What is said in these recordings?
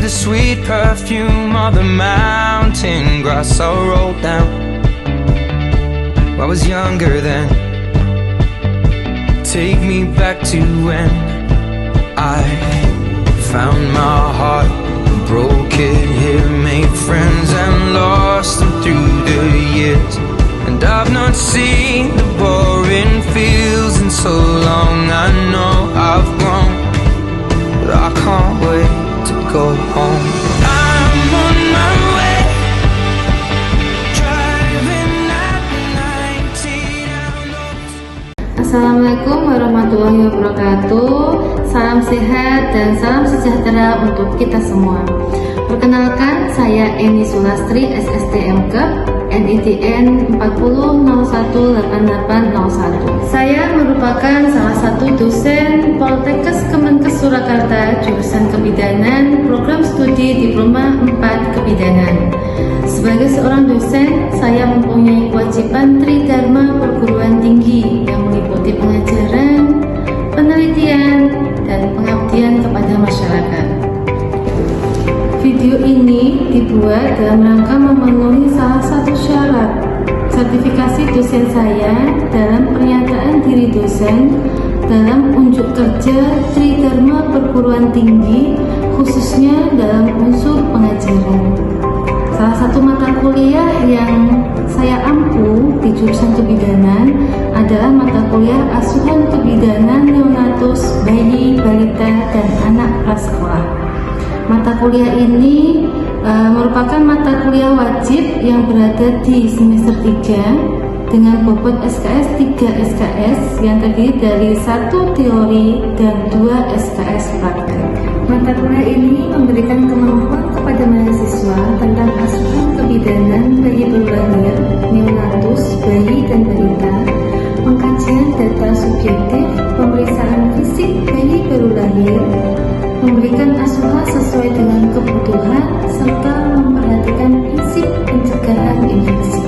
the sweet perfume of the mountain grass I rolled down. I was younger then. Take me back to when I found my heart, broke it here, made friends and lost them through the years. And I've not seen the boring fields in so long. I know I've grown, but I can't wait to go home. I'm on my way, driving at 90 down those. Assalamualaikum warahmatullahi wabarakatuh. Salam sehat dan salam sejahtera untuk kita semua. Perkenalkan, saya Eni Sulastri, SSTM Kep, NIDN 40018801. Saya merupakan salah satu dosen Poltekkes Kemenkes Surakarta, jurusan Kebidanan, program studi Diploma 4 Kebidanan. Sebagai seorang dosen, saya mempunyai kewajiban Tridharma perguruan tinggi yang meliputi pengajaran, penelitian, dan pengabdian kepada masyarakat. Video ini dibuat dalam rangka memenuhi salah satu syarat sertifikasi dosen saya dalam pernyataan diri dosen dalam unjuk kerja Tridharma perguruan tinggi, khususnya dalam unsur pengajaran. Salah satu mata kuliah yang saya ampu di jurusan kebidanan adalah mata kuliah asuhan kebidanan neonatus, bayi, balita, dan anak prasekolah. Mata kuliah ini merupakan mata kuliah wajib yang berada di semester 3 dengan bobot SKS 3 SKS yang terdiri dari 1 teori dan 2 SKS praktek. Mata kuliah ini memberikan kemampuan kepada mahasiswa tentang asuhan kebidanan bayi baru lahir, neonatus, bayi dan balita, pengkajian data subjektif, pemeriksaan fisik bayi baru lahir, memberikan asuhan sesuai dengan kebutuhan, serta memperhatikan prinsip pencegahan infeksi.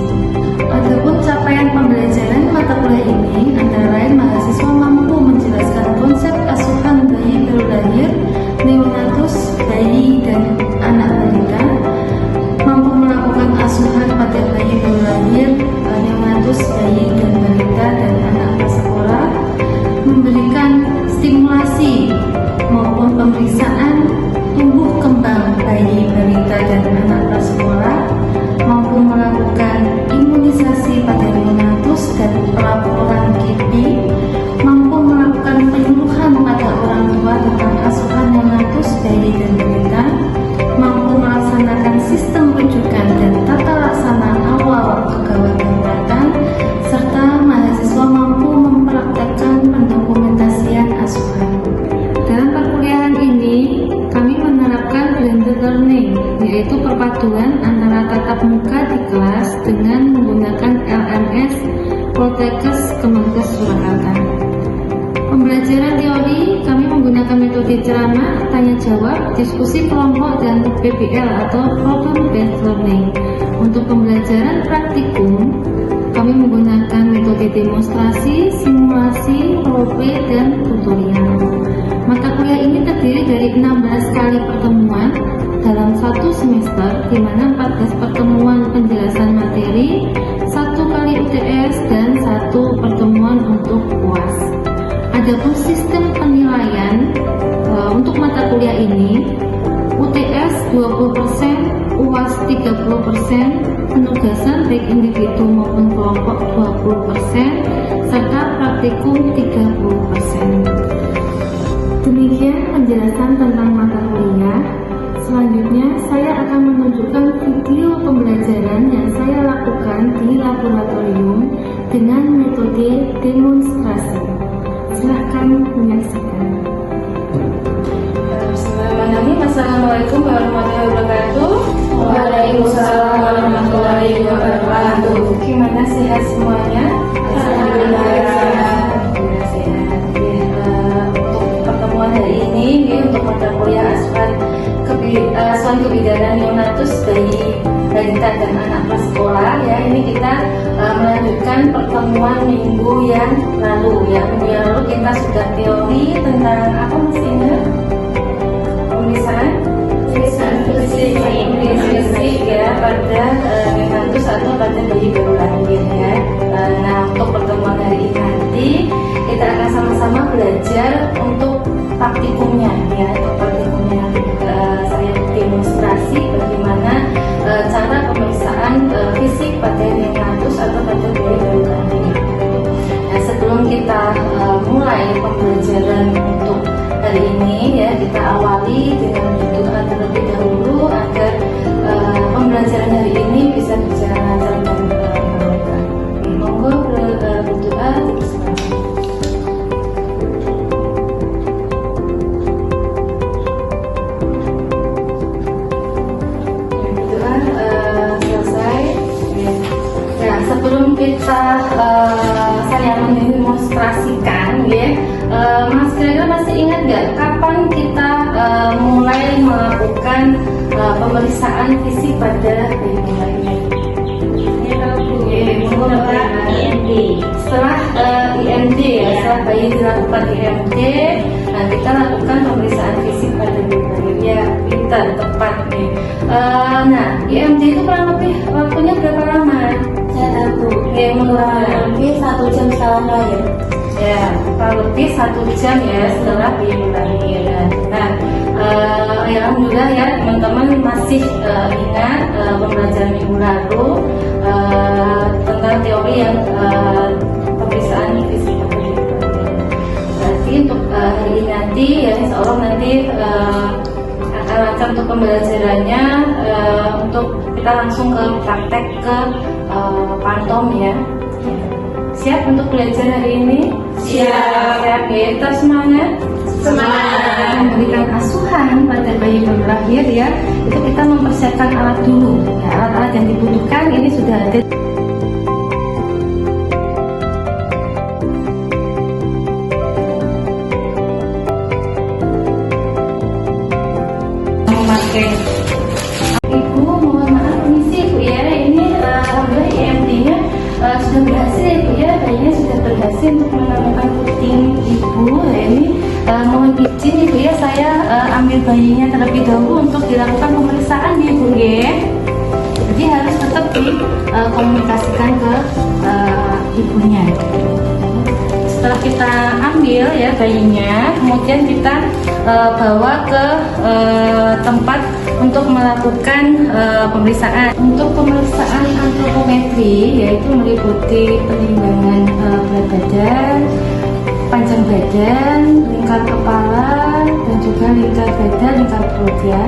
Adapun capaian pembelajaran mata kuliah ini antara lain mahasiswa mampu menjelaskan konsep asuhan bayi baru lahir, neonatus, bayi, dan anak balita, mampu melakukan asuhan pada bayi baru lahir, neonatus, bayi, dan balita, dan anak prasekolah, memberikan stimulasi maupun pemeriksaan tumbuh kembang bayi, balita, dan anak prasekolah, mampu melakukan imunisasi pada neonatus dan pelaporan KIPI, mampu melakukan penyuluhan pada orang tua tentang asuhan neonatus, bayi, dan balita, mampu melaksanakan sistem rujukan dan tata laksana awal kegawat daruratan, serta mahasiswa mampu mempraktekkan pendokumentasian asuhan. Dalam perkuliahan ini, kami menerapkan blended learning, yaitu perpaduan antara tatap muka di kelas dengan menggunakan LMS Poltekkes Kemenkes Surakarta. Pembelajaran teori, kami menggunakan metode ceramah, tanya jawab, diskusi kelompok, dan PBL atau Problem Based Learning. Untuk pembelajaran praktikum, kami menggunakan metode demonstrasi, simulasi, role-play, dan tutorial. Mata kuliah ini terdiri dari 16 kali pertemuan dalam satu semester, di mana 14 pertemuan penjelasan materi, 1 kali UTS, dan 1 pertemuan untuk UAS. Adapun sistem penilaian untuk mata kuliah ini, UTS 20%, UAS 30%, penugasan baik individu maupun kelompok 20%, serta praktikum 30%. Demikian penjelasan tentang mata kuliah. Selanjutnya, saya akan menunjukkan video pembelajaran yang saya lakukan di laboratorium dengan metode demonstrasi. Silahkan menyaksikan. Assalamualaikum warahmatullahi wabarakatuh. Waalaikumsalam warahmatullahi wabarakatuh. Gimana, sehat semuanya? Alhamdulillah. Untuk pertemuan hari ini, untuk mata kuliah asuhan kebidanan neonatus, bayi, balita, dan anak prasekolah, ya, ini kita melanjutkan pertemuan minggu yang lalu. Ya, minggu yang lalu kita sudah teori tentang apa, masih ingat? Pemeriksaan fisik ya pada neonatus atau pada bayi baru lahir ya. Nah, untuk pertemuan hari ini nanti kita akan sama-sama belajar untuk praktikumnya ya. Untuk praktikumnya nanti saya demonstrasi bagaimana cara pemeriksaan fisik pada neonatus atau pada bayi baru lahir. Nah, sebelum kita mulai pembelajaran untuk hari ini ya, kita awali dengan berdoa terlebih dahulu agar pembelajaran hari ini bisa berjalan lancar dan barokah. Monggo berdoa bersama. Berdoa selesai. Ya, sebelum kita saya mendemonstrasikan ya, Mas kira-kira masih ingat nggak kapan kita mulai melakukan pemeriksaan fisik pada bayi lahir? Menggunakan IMD. Setelah IMD ya, setelah bayi dilakukan IMD, nah kita lakukan pemeriksaan fisik pada bayi lahir ya, pintar, tepat nih. Nah, IMD itu kurang lebih waktunya berapa lama? Saya tahu. Lebih 1 jam setelah lahir. Ya, kurang lebih 1 jam ya setelah bayi lahir. Nah, ya alhamdulillah ya teman-teman masih ingat pembelajaran minggu lalu tentang teori yang pemeriksaan fisik pada bayi lahir. Berarti untuk hari ini nanti ya insya Allah nanti akan lancar untuk pembelajarannya. Untuk kita langsung ke praktek ke pantom ya. Siap untuk belajar hari ini? Siap ya, kita semangat. Memberikan asuhan pada bayi baru lahir ya, itu kita mempersiapkan alat dulu ya, alat-alat yang dibutuhkan ini sudah ada. Memakai Ibu, mohon maaf permisi Bu ya, ini alhamdulillah IMD-nya sudah berhasil ya Bu ya, bayinya sudah berhasil untuk menemukan puting Ibu ya. Ini mohon izin Ibu ya, saya ambil bayinya terlebih dahulu untuk dilakukan pemeriksaan ya Bu ya. Jadi harus tetap dikomunikasikan ke ibunya. Setelah kita ambil ya bayinya, kemudian kita bawa ke tempat untuk melakukan pemeriksaan. Untuk pemeriksaan antropometri yaitu meliputi penimbangan berat badan, panjang badan, lingkar kepala, dan juga lingkar badan, lingkar perut ya.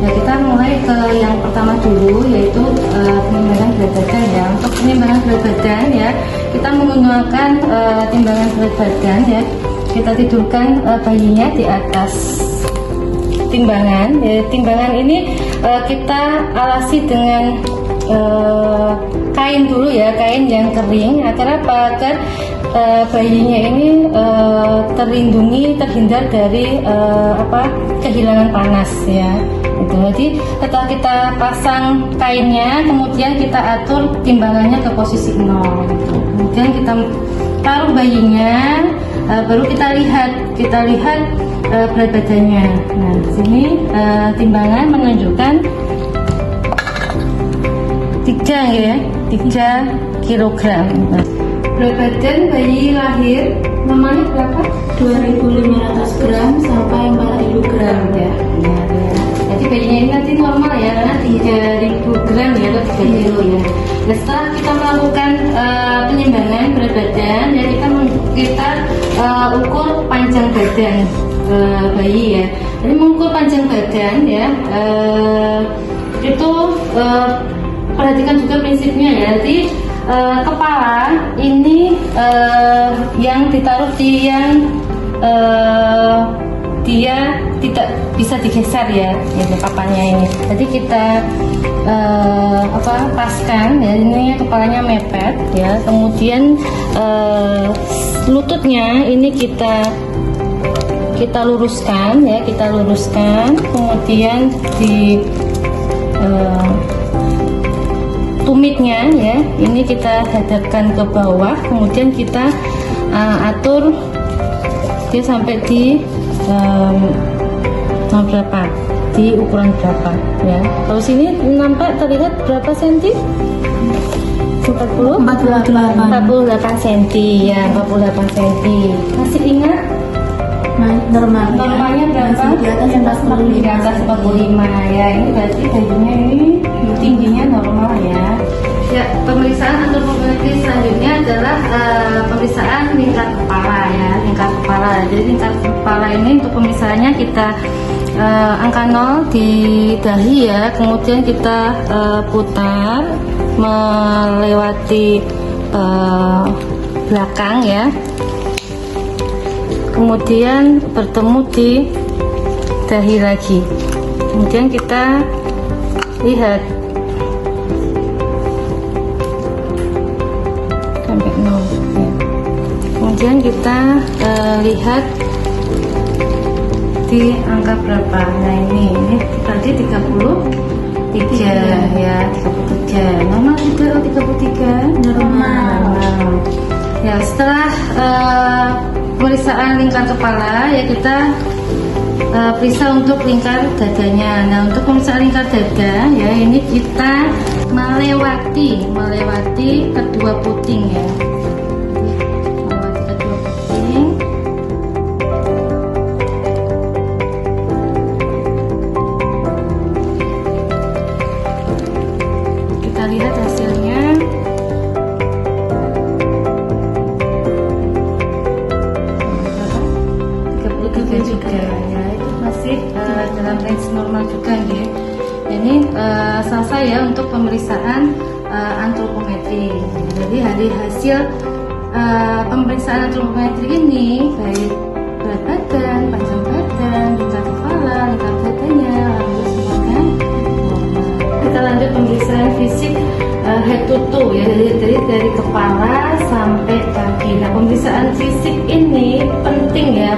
Ya kita mulai ke yang pertama dulu yaitu penimbangan berat badan ya. Untuk penimbangan berat badan ya, kita menggunakan timbangan berat badan ya. Kita tidurkan bayinya di atas timbangan ya. Timbangan ini kita alasi dengan kain dulu ya, kain yang kering. Agar apa? Agar bayinya ini terlindungi, terhindar dari kehilangan panas ya. Jadi setelah kita pasang kainnya, kemudian kita atur timbangannya ke posisi 0 gitu. Kemudian kita taruh bayinya, baru kita lihat berat badannya. Nah di sini timbangan menunjukkan 3 kilogram. Nah, berat badan bayi lahir normalnya berapa? 2.500 gram sampai 4.000 gram ya. Jadi bayinya ini nanti normal ya, karena 3.000 gram ya atau 3 kilo ya. Nah, setelah kita melakukan penimbangan berat badan ya, kita ukur panjang badan bayi ya. Jadi mengukur panjang badan ya, itu perhatikan juga prinsipnya ya. Jadi kepala ini yang ditaruh di yang dia tidak bisa digeser ya, ini papannya ini. Jadi kita paskan ya, ini kepalanya mepet ya. Kemudian lututnya ini kita luruskan ya, kemudian di tumitnya ya, ini kita hadapkan ke bawah, kemudian kita atur dia sampai di berapa di ukuran berapa ya. Kalau sini nampak terlihat berapa senti? 48 cm ya, 48 cm. Masih ingat normalnya berapa? Masih di atas 45. Di atas 45 ya. Ini berarti bajunya ini tingginya normal ya. Ya, pemeriksaan antropometri selanjutnya adalah pemeriksaan lingkar kepala ya, lingkar kepala. Jadi lingkar kepala ini untuk pemeriksaannya kita angka 0 di dahi ya, kemudian kita putar melewati belakang ya, kemudian bertemu di dahi lagi, kemudian kita lihat sampai 0 ya. Kemudian kita lihat di angka berapa. Nah ini tadi 33 ya, 33 normal juga. 33 normal. Ya, setelah pemeriksaan lingkar kepala ya, kita periksa untuk lingkar dadanya. Nah, untuk pemeriksaan lingkar dada ya, ini kita melewati kedua puting ya, melewati kedua puting. Kita lihat hasilnya. 33 juga ya, itu masih dalam range normal juga ya. Ini selesai ya untuk pemeriksaan antropometri. Jadi dari hasil pemeriksaan antropometri ini, baik berat badan, panjang badan, lingkar kepala, lingkar dadanya, lalu semuanya normal. Kita lanjut pemeriksaan fisik head to toe ya, dari kepala sampai kaki. Nah, pemeriksaan fisik ini penting ya,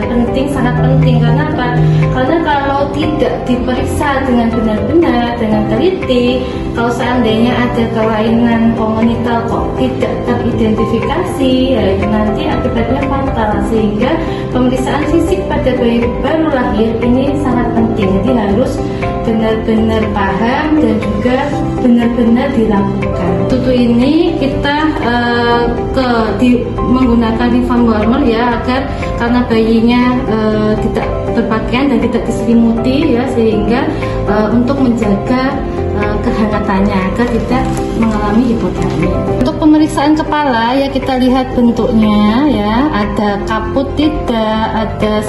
sangat penting. Karena apa? Karena kalau tidak diperiksa dengan benar-benar, dengan teliti, kalau seandainya ada kelainan kongenital kok tidak teridentifikasi, ya itu nanti akibatnya fatal. Sehingga pemeriksaan fisik pada bayi baru lahir ini sangat penting. Jadi harus benar-benar paham dan juga benar-benar dilakukan. Tutu ini kita menggunakan infant warmer ya, agar karena bayinya tidak berpakaian dan tidak diselimuti ya, sehingga untuk menjaga kehangatannya agar tidak mengalami hipotermia. Untuk pemeriksaan kepala ya, kita lihat bentuknya ya, ada kaput tidak, ada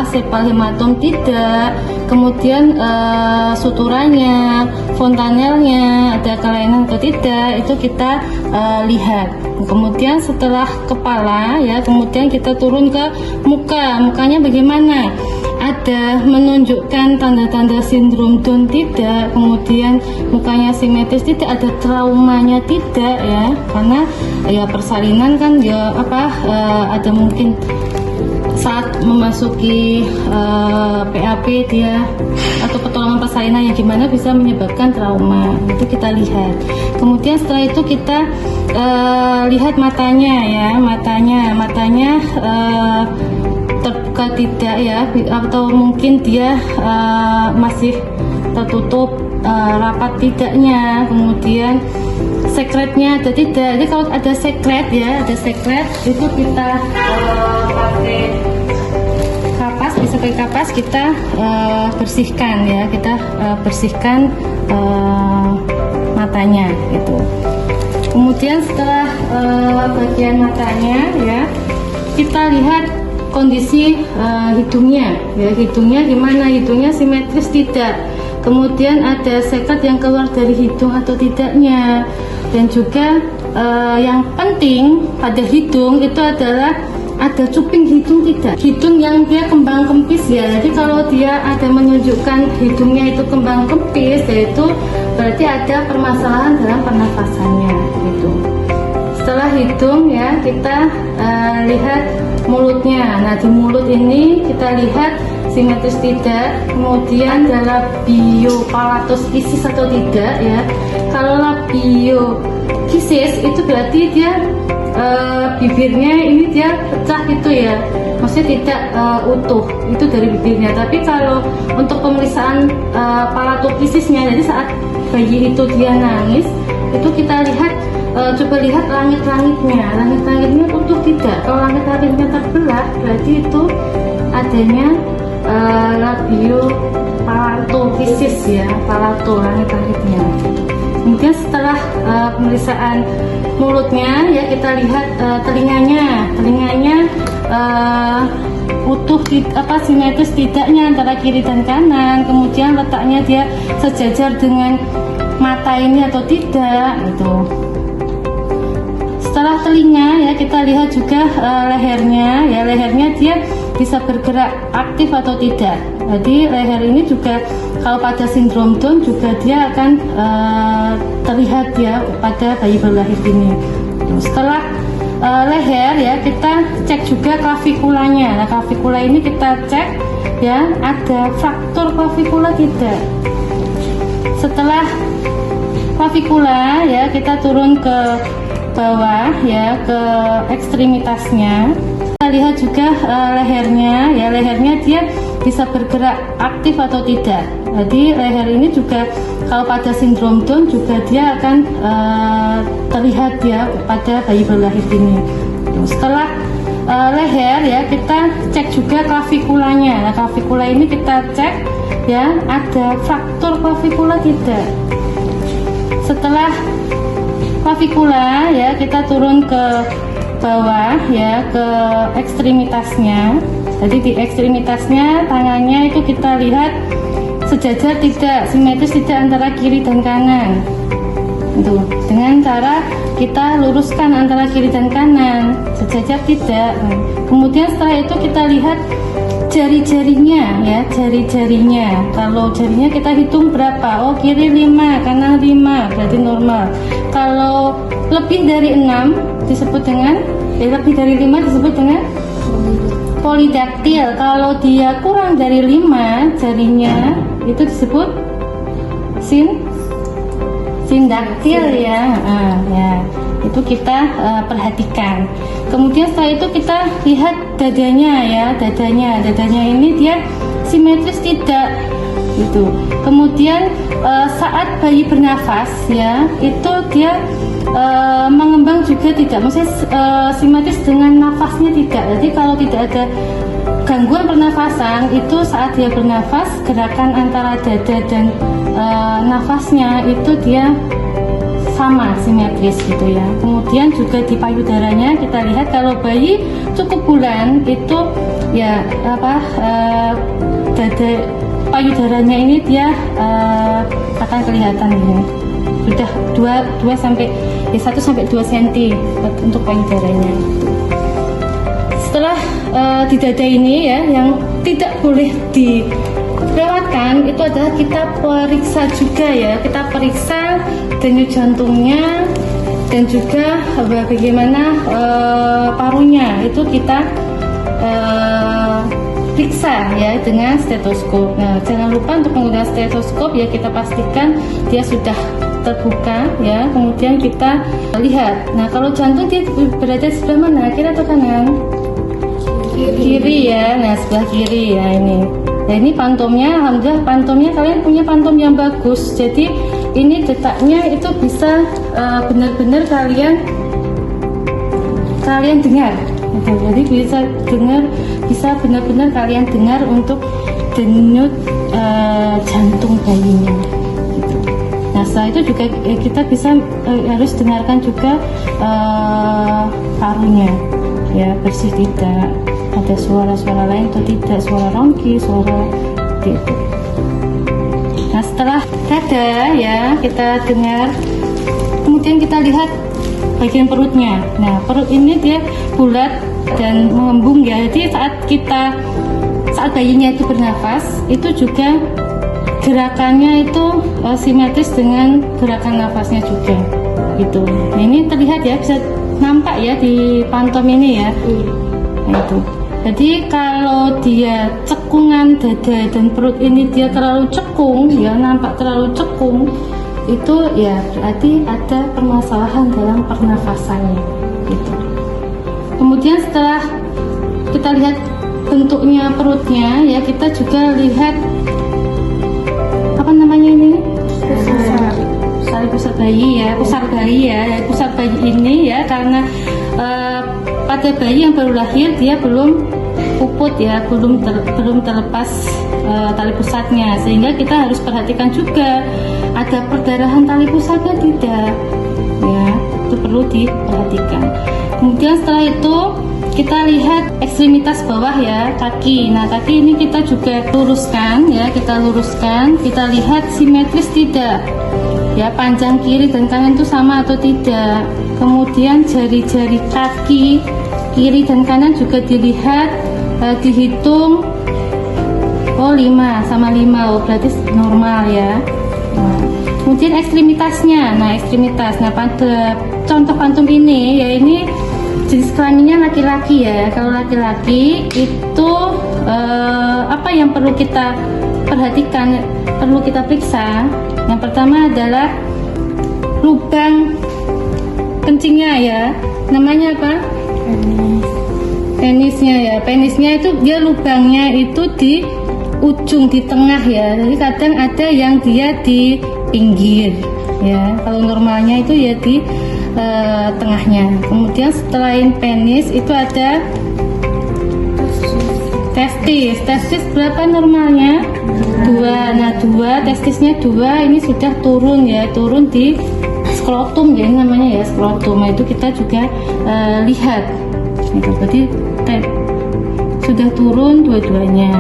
sepal hematom tidak, kemudian suturannya, fontanelnya ada kelainan atau tidak, itu kita lihat. Kemudian setelah kepala ya, kemudian kita turun ke mukanya bagaimana? Ada menunjukkan tanda-tanda sindrom Down tidak, kemudian mukanya simetris tidak, ada traumanya tidak ya, karena ya persalinan kan ya ada mungkin saat memasuki PAP dia atau pertolongan persalinan yang gimana bisa menyebabkan trauma, itu kita lihat. Kemudian setelah itu kita lihat matanya ya, matanya terbuka tidak ya, atau mungkin dia masih tertutup rapat tidaknya, kemudian sekretnya ada tidak. Jadi kalau ada sekret ya, itu kita pakai kapas, bisa pakai kapas, kita bersihkan ya, kita bersihkan matanya gitu. Kemudian setelah bagian matanya ya, kita lihat kondisi hidungnya ya, hidungnya gimana, hidungnya simetris tidak, kemudian ada sekret yang keluar dari hidung atau tidaknya. Dan juga yang penting pada hidung itu adalah ada cuping hidung tidak, hidung yang dia kembang kempis ya. Jadi kalau dia ada menunjukkan hidungnya itu kembang kempis, yaitu berarti ada permasalahan dalam pernafasannya gitu. Setelah hidung ya, kita lihat mulutnya. Nah, di mulut ini kita lihat simetris tidak, kemudian dalam biopalatus isis atau tidak ya. Kalau labiokisis itu berarti dia bibirnya ini dia pecah gitu ya, maksudnya tidak utuh itu dari bibirnya. Tapi kalau untuk pemeriksaan palatoplisisnya, jadi saat bayi itu dia nangis, itu kita lihat, coba lihat langit-langitnya utuh tidak. Kalau langit-langitnya terbelah, berarti itu adanya labiopalatolisis ya, palato langit-langitnya. Kemudian setelah pemeriksaan mulutnya ya, kita lihat telinganya utuh, simetris tidaknya antara kiri dan kanan. Kemudian letaknya dia sejajar dengan mata ini atau tidak gitu. Setelah telinga ya, kita lihat juga lehernya ya, lehernya dia bisa bergerak aktif atau tidak. Jadi leher ini juga kalau pada sindrom Down juga dia akan terlihat ya pada bayi baru lahir ini. Setelah leher ya, kita cek juga klavikulanya. Nah, klavikula ini kita cek ya, ada fraktur klavikula tidak. Setelah klavikula ya, kita turun ke bawah ya, ke ekstremitasnya. Kita lihat juga lehernya ya, lehernya dia bisa bergerak aktif atau tidak. Jadi leher ini juga kalau pada sindrom Down juga dia akan terlihat ya pada bayi baru lahir ini. Setelah leher ya, kita cek juga klavikulanya. Nah, klavikula ini kita cek ya, ada fraktur klavikula tidak. Setelah klavikula ya, kita turun ke bawah ya, ke ekstremitasnya. Jadi di ekstremitasnya tangannya itu kita lihat sejajar tidak, simetris tidak antara kiri dan kanan. Itu dengan cara kita luruskan antara kiri dan kanan, sejajar tidak. Kemudian setelah itu kita lihat jari-jarinya ya, jari-jarinya. Kalau jarinya kita hitung berapa? Oh, kiri 5, kanan 5, berarti normal. Kalau lebih dari 6 disebut dengan lebih dari 5 disebut dengan polidaktil. Kalau dia kurang dari 5 jarinya itu disebut sindaktil ya. Ya, itu kita perhatikan. Kemudian setelah itu kita lihat dadanya ya, dadanya ini dia simetris tidak gitu. Kemudian saat bayi bernafas ya, itu dia mengembang juga tidak, maksudnya simetris dengan nafasnya tidak. Jadi kalau tidak ada gangguan pernafasan, itu saat dia bernafas, gerakan antara dada dan nafasnya itu dia sama, simetris gitu ya. Kemudian juga di payudaranya kita lihat kalau bayi cukup bulan itu ya dada payudaranya ini dia akan kelihatan ini sudah 1 sampai 2 cm untuk payudaranya. Setelah di dada ini ya, yang tidak boleh dilewatkan itu adalah kita periksa juga ya, kita periksa denyut jantungnya dan juga bagaimana parunya itu kita periksa ya dengan stetoskop. Nah, jangan lupa untuk menggunakan stetoskop ya, kita pastikan dia sudah terbuka ya, kemudian kita lihat. Nah, kalau jantung dia berada di sebelah mana, kiri atau kanan? Kiri ya. Nah, sebelah kiri ya ini. Nah, ini pantomnya, alhamdulillah pantomnya kalian punya pantom yang bagus. Jadi ini detaknya itu bisa benar-benar kalian dengar. Jadi bisa dengar, bisa benar-benar kalian dengar untuk denyut jantung bayinya. Gitu. Nah, setelah itu juga kita bisa harus dengarkan juga parunya, ya bersih tidak, ada suara-suara lain atau tidak, suara ronki, suara gitu. Nah, setelah dada ya kita dengar, kemudian kita lihat bagian perutnya. Nah, perut ini dia bulat dan mengembung ya. Jadi saat bayinya itu bernafas, itu juga gerakannya itu simetris dengan gerakan nafasnya juga gitu. Nah, ini terlihat ya, bisa nampak ya di pantom ini ya. Nah, itu. Jadi kalau dia cekungan dada dan perut ini dia terlalu cekung ya, nampak terlalu cekung, itu ya berarti ada permasalahan dalam pernafasannya gitu. Kemudian setelah kita lihat bentuknya perutnya ya, kita juga lihat apa namanya ini, pusar bayi ya, pusar bayi ini ya, karena pada bayi yang baru lahir dia belum puput ya, belum terlepas tali pusatnya, sehingga kita harus perhatikan juga ada perdarahan tali pusatnya tidak ya, itu perlu diperhatikan. Kemudian setelah itu kita lihat ekstremitas bawah ya, kaki. Nah, kaki ini kita juga luruskan ya, kita lihat simetris tidak ya, panjang kiri dan kanan itu sama atau tidak. Kemudian jari-jari kaki kiri dan kanan juga dilihat, dihitung, oh 5 sama 5, oh berarti normal ya. Nah, kemudian ekstremitasnya, pada contoh pantum ini ya, ini jenis kelaminnya laki-laki ya. Kalau laki-laki itu apa yang perlu kita perhatikan, perlu kita periksa. Yang pertama adalah lubang kencingnya ya, namanya apa? Penisnya ya. Penisnya itu dia lubangnya itu di ujung, di tengah ya. Jadi kadang ada yang dia di pinggir ya. Kalau normalnya itu ya di tengahnya. Kemudian selain penis itu ada testis berapa normalnya? 2. Nah, 2, testisnya 2, ini sudah turun ya, turun di skrotum ya, ini namanya ya skrotum. Nah, itu kita juga lihat gitu. Jadi sudah turun dua-duanya.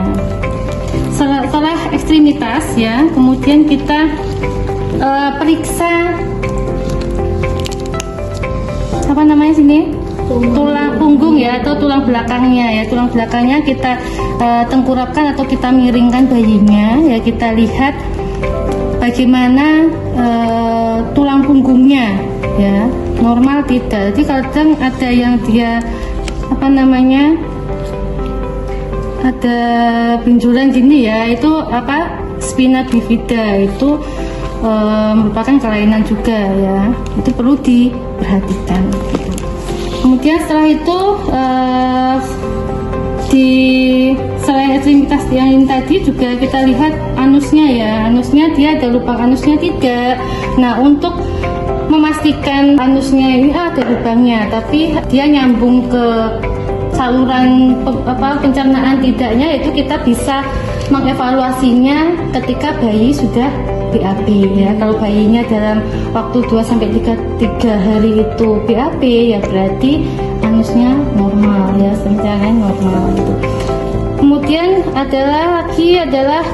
Setelah ekstremitas ya, kemudian kita periksa apa namanya sini, tulang punggung ya, atau tulang belakangnya ya. Tulang belakangnya kita tengkurapkan atau kita miringkan bayinya ya, kita lihat bagaimana tulang punggungnya ya, normal tidak. Jadi kadang ada yang dia apa namanya, ada benjolan gini ya, itu apa, spina bifida, itu merupakan kelainan juga ya, itu perlu diperhatikan gitu. Kemudian setelah itu di selain ekstremitas yang ini tadi juga kita lihat anusnya ya, anusnya dia ada lubang anusnya tidak. Nah, untuk memastikan anusnya ini ada lubangnya tapi dia nyambung ke saluran pencernaan tidaknya, itu kita bisa mengevaluasinya ketika bayi sudah BAB ya. Kalau bayinya dalam waktu 2-3 hari itu BAB ya, berarti anusnya normal ya, pencernaan normal gitu. Kemudian adalah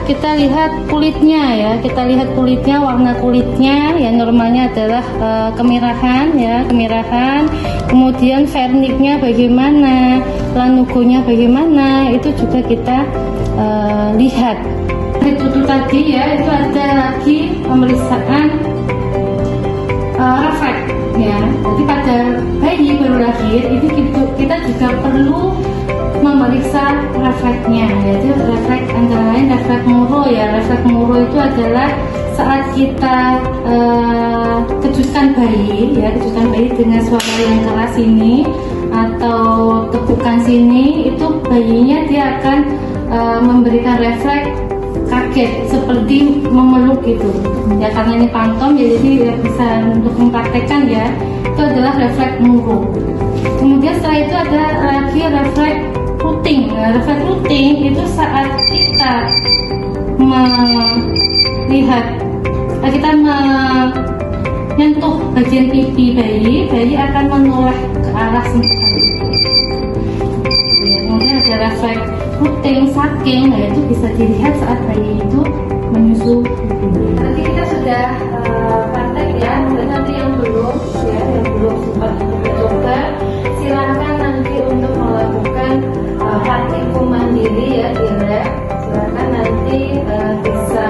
kita lihat kulitnya ya, warna kulitnya ya, normalnya adalah kemerahan ya, kemudian verniknya bagaimana, lanugonya bagaimana, itu juga kita lihat. Itu tadi ya, itu ada lagi pemeriksaan refleks ya. Jadi pada bayi baru lahir itu kita juga perlu memeriksa refleksnya, yaitu refleks antara lain refleks Moro ya. Refleks Moro itu adalah saat kita kejutkan bayi dengan suara yang keras ini atau tepukan sini, itu bayinya dia akan memberikan refleks kaget seperti memeluk gitu ya, karena ini pantom ya, jadi bisa untuk mempraktekkan ya, itu adalah refleks Moro. Kemudian setelah itu ada lagi refleks rutin. Nah, refleks rutin itu saat kita melihat, kita menyentuh bagian pipi bayi akan menoleh ke arah sentuhan ya. Kemudian ada refleks rutin saking, nah itu bisa dilihat saat bayi itu menyusu. Nanti kita sudah praktek ya, nanti yang belum sempat coba, silahkan nanti untuk melakukan praktikum mandiri ya di lab. Silahkan nanti bisa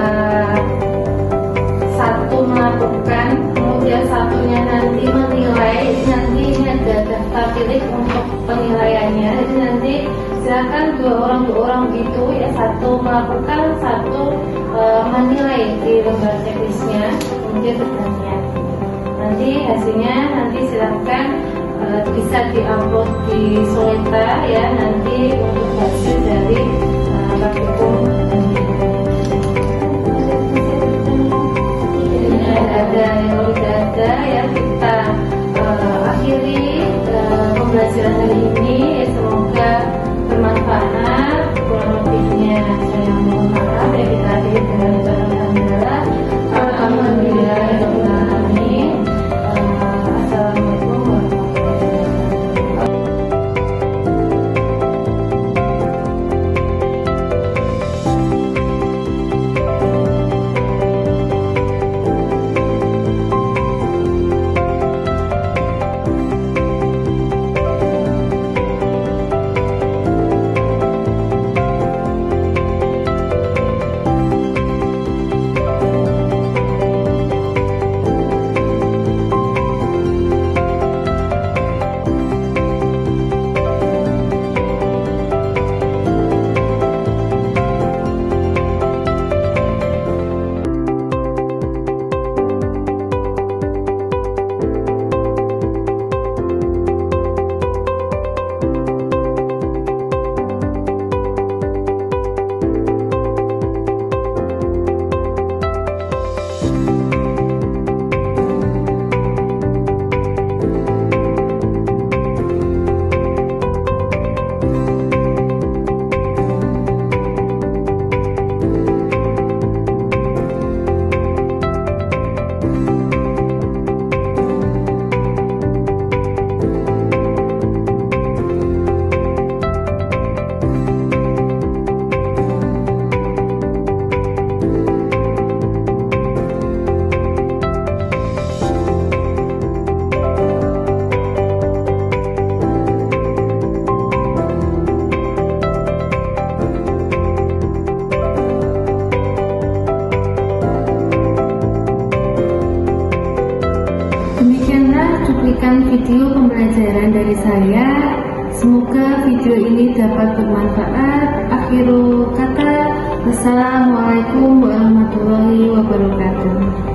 satu melakukan, kemudian satunya nanti menilai. Nanti ini ada daftar pilih untuk penilaiannya, jadi nanti silakan dua orang gitu ya, satu melakukan, satu menilai di lembar teknisnya, kemudian bertanya. Nanti hasilnya nanti silakan bisa diupload di Soleta ya, nanti untuk hasil dari sekian video pembelajaran dari saya. Semoga video ini dapat bermanfaat. Akhirul kata, wassalamualaikum warahmatullahi wabarakatuh.